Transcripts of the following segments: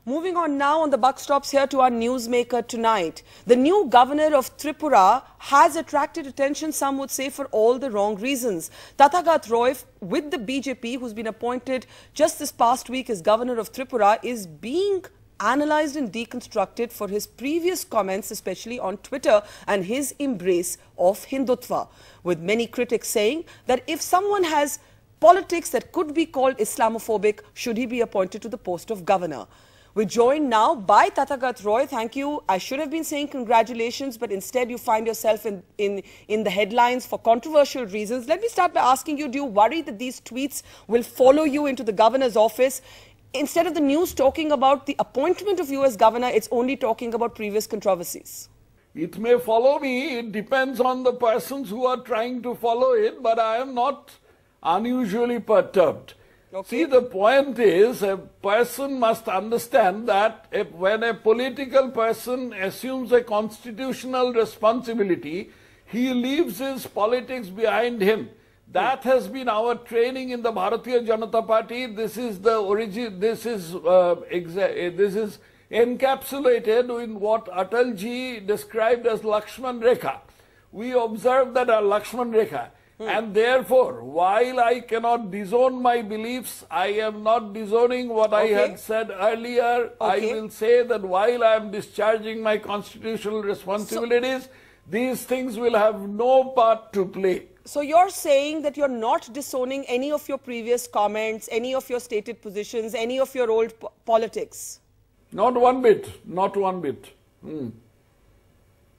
Moving on now, on the buck stops here to our newsmaker tonight. The new governor of Tripura has attracted attention, some would say, for all the wrong reasons. Tathagata Roy, with the BJP, who's been appointed just this past week as governor of Tripura, is being analysed and deconstructed for his previous comments, especially on Twitter, and his embrace of Hindutva, with many critics saying that if someone has politics that could be called Islamophobic, should he be appointed to the post of governor? We're joined now by Tathagata Roy. Thank you. I should have been saying congratulations, but instead you find yourself in the headlines for controversial reasons. Let me start by asking you, do you worry that these tweets will follow you into the governor's office? Instead of the news talking about the appointment of you as governor, it's only talking about previous controversies. It may follow me. It depends on the persons who are trying to follow it, but I am not unusually perturbed. Okay. See, the point is, a person must understand that when a political person assumes a constitutional responsibility, he leaves his politics behind him. That has been our training in the Bharatiya Janata Party. This is the origin. This is encapsulated in what Atalji described as Lakshman Rekha. We observe that a Lakshman Rekha. And therefore, while I cannot disown my beliefs, I am not disowning what I had said earlier. I will say that while I am discharging my constitutional responsibilities, these things will have no part to play. So you're saying that you're not disowning any of your previous comments, any of your stated positions, any of your old politics? Not one bit. Not one bit.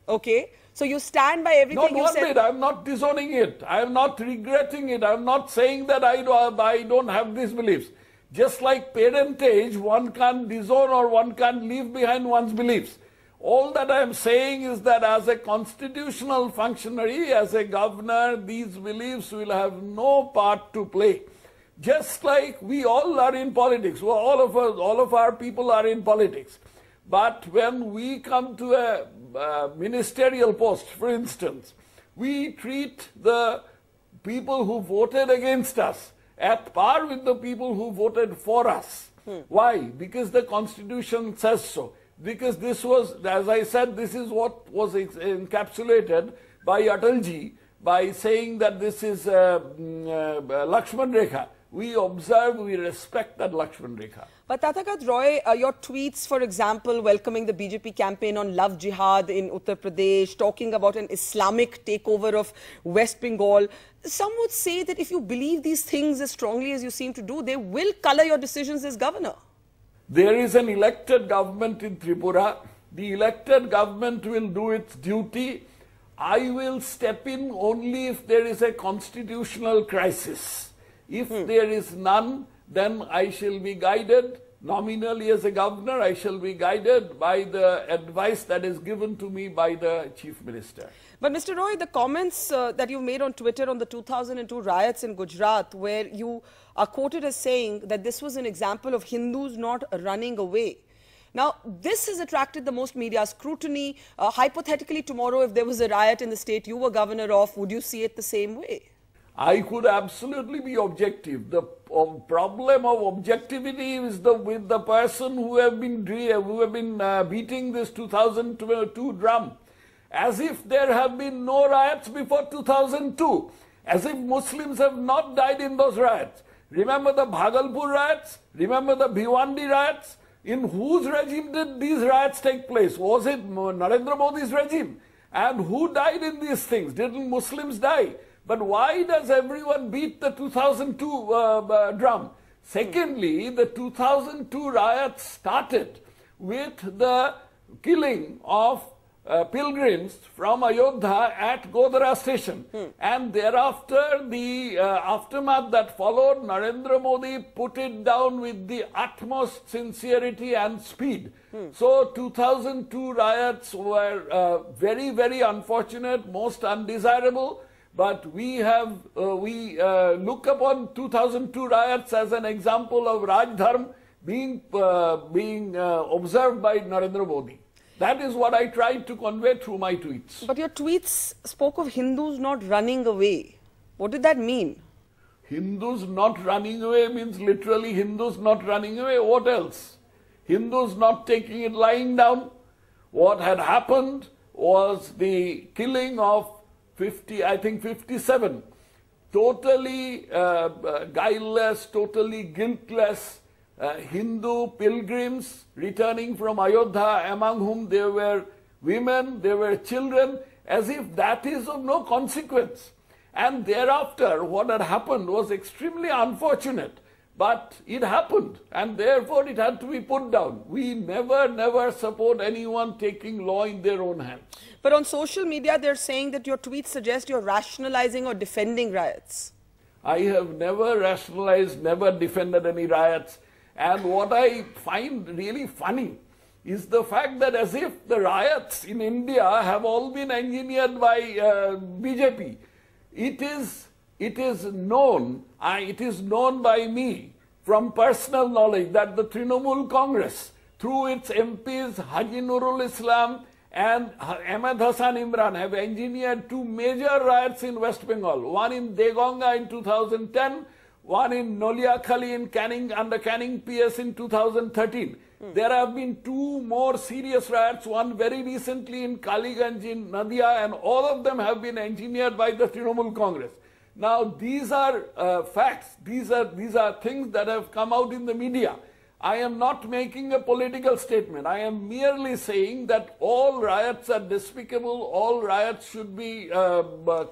Okay. So you stand by everything you said? Not one bit. I'm not disowning it. I'm not regretting it. I'm not saying that I don't have these beliefs. Just like parentage, one can't disown or one can't leave behind one's beliefs. All that I'm saying is that as a constitutional functionary, as a governor, these beliefs will have no part to play. Just like we all are in politics. Well, all of our people are in politics. But when we come to a ministerial post, for instance, we treat the people who voted against us at par with the people who voted for us. Why? Because the Constitution says so. Because this was, as I said, this is what was encapsulated by Atalji by saying that this is Lakshman Rekha. We observe, we respect that Lakshman Rekha. But Tathagata Roy, your tweets, for example, welcoming the BJP campaign on Love Jihad in Uttar Pradesh, talking about an Islamic takeover of West Bengal, some would say that if you believe these things as strongly as you seem to do, they will colour your decisions as governor. There is an elected government in Tripura. The elected government will do its duty. I will step in only if there is a constitutional crisis. If there is none, then I shall be guided. Nominally as a governor, I shall be guided by the advice that is given to me by the Chief Minister. But Mr. Roy, the comments that you made on Twitter on the 2002 riots in Gujarat, where you are quoted as saying that this was an example of Hindus not running away. Now, this has attracted the most media scrutiny. Hypothetically, tomorrow, if there was a riot in the state you were governor of, would you see it the same way? I could absolutely be objective. The problem of objectivity is with the person who have been beating this 2002 drum, as if there have been no riots before 2002, as if Muslims have not died in those riots. Remember the Bhagalpur riots? Remember the Bhiwandi riots? In whose regime did these riots take place? Was it Narendra Modi's regime? And who died in these things? Didn't Muslims die? But why does everyone beat the 2002 drum? Secondly, the 2002 riots started with the killing of pilgrims from Ayodhya at Godhra station. And thereafter, the aftermath that followed, Narendra Modi put it down with the utmost sincerity and speed. So 2002 riots were very, very unfortunate, most undesirable. But we look upon 2002 riots as an example of Raj Dharma being observed by Narendra Modi. That is what I tried to convey through my tweets. But your tweets spoke of Hindus not running away. What did that mean? Hindus not running away means literally Hindus not running away. What else? Hindus not taking it lying down. What had happened was the killing of 57 totally guileless, totally guiltless Hindu pilgrims returning from Ayodhya, among whom there were women, there were children, as if that is of no consequence. And thereafter, what had happened was extremely unfortunate. But it happened, and therefore it had to be put down. We never support anyone taking law in their own hands. But on social media, they're saying that your tweets suggest you're rationalizing or defending riots. I have never rationalized, never defended any riots. And what I find really funny is the fact that as if the riots in India have all been engineered by BJP. It is known by me from personal knowledge that the Trinamool Congress, through its MPs Haji Nurul Islam and Ahmed Hassan Imran, have engineered two major riots in West Bengal. One in Degonga in 2010, one in Noliakhali in Canning, under Canning PS in 2013. There have been two more serious riots, one very recently in Kaliganj in Nadia, and all of them have been engineered by the Trinamool Congress. Now, these are facts. These are things that have come out in the media. I am not making a political statement. I am merely saying that all riots are despicable. All riots should be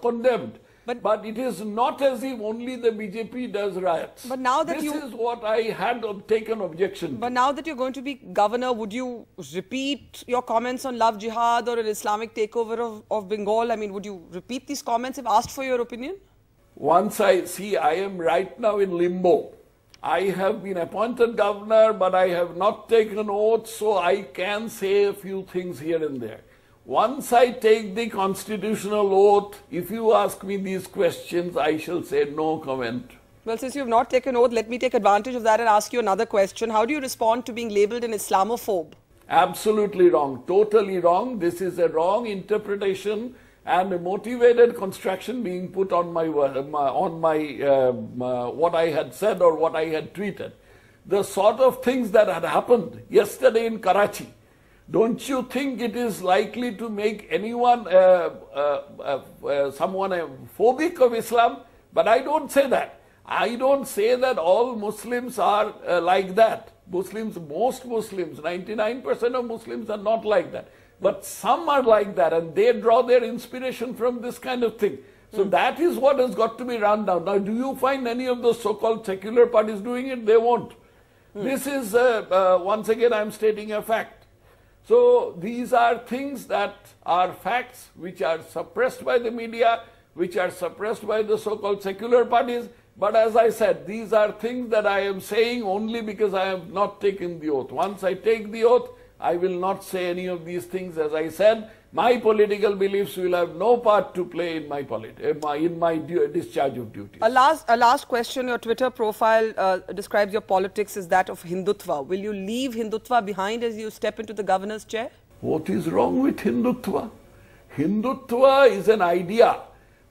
condemned. But it is not as if only the BJP does riots. But now that this is what I had taken objection to. But now that you're going to be governor, would you repeat your comments on love jihad or an Islamic takeover of Bengal? I mean, would you repeat these comments if asked for your opinion? Once I am right now in limbo. I have been appointed governor, but I have not taken an oath, so I can say a few things here and there. Once I take the constitutional oath, if you ask me these questions, I shall say no comment. Well, since you have not taken oath, let me take advantage of that and ask you another question. How do you respond to being labelled an Islamophobe? Absolutely wrong. Totally wrong. This is a wrong interpretation and a motivated construction being put on my what I had said or what I had tweeted. The sort of things that had happened yesterday in Karachi, don't you think it is likely to make anyone someone a phobic of Islam? But I don't say that. I don't say that all Muslims are like that. Most Muslims, 99% of Muslims are not like that. But some are like that, and they draw their inspiration from this kind of thing. So that is what has got to be run down. Now, do you find any of those so-called secular parties doing it? They won't. This is, once again, I am stating a fact. So these are things that are facts which are suppressed by the media, which are suppressed by the so-called secular parties. But as I said, these are things that I am saying only because I have not taken the oath. Once I take the oath, I will not say any of these things. As I said, my political beliefs will have no part to play in my discharge of duties. A last question. Your Twitter profile describes your politics as that of Hindutva. Will you leave Hindutva behind as you step into the governor's chair? What is wrong with Hindutva? Hindutva is an idea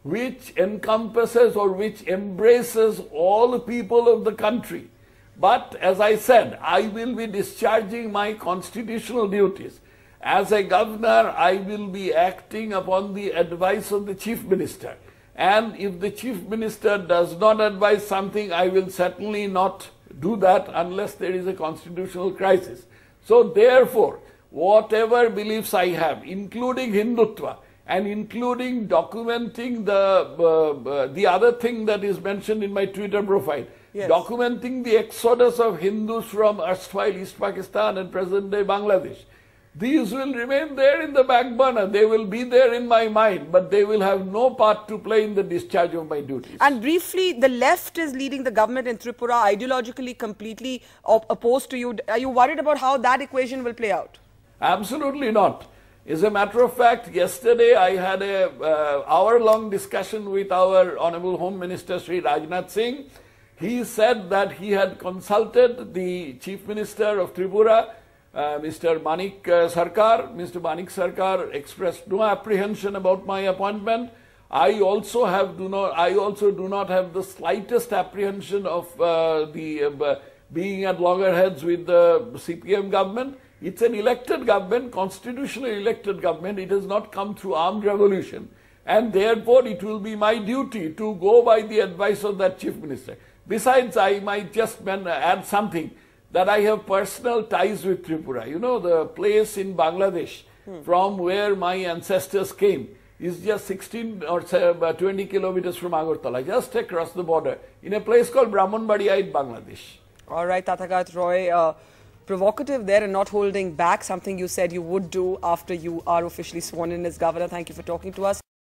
which encompasses or which embraces all people of the country. But as I said, I will be discharging my constitutional duties. As a governor, I will be acting upon the advice of the chief minister. And if the chief minister does not advise something, I will certainly not do that unless there is a constitutional crisis. So therefore, whatever beliefs I have, including Hindutva, and including documenting the other thing that is mentioned in my Twitter profile, yes, documenting the exodus of Hindus from erstwhile East Pakistan and present-day Bangladesh. These will remain there in the back burner. They will be there in my mind, but they will have no part to play in the discharge of my duties. And briefly, the left is leading the government in Tripura, ideologically completely opposed to you. Are you worried about how that equation will play out? Absolutely not. As a matter of fact, yesterday I had a hour-long discussion with our Honorable Home Minister Sri Rajnath Singh. He said that he had consulted the Chief Minister of Tripura, Mr. Manik Sarkar. Mr. Manik Sarkar expressed no apprehension about my appointment. I also do not have the slightest apprehension of the being at loggerheads with the CPM government. It's an elected government, constitutionally elected government. It has not come through armed revolution. And therefore, it will be my duty to go by the advice of that chief minister. Besides, I might just add something, that I have personal ties with Tripura. You know, the place in Bangladesh from where my ancestors came is just 16 or 20 kilometers from Agartala, just across the border, in a place called Brahmanbaria in Bangladesh. All right, Tathagata Roy, provocative there and not holding back, something you said you would do after you are officially sworn in as governor. Thank you for talking to us.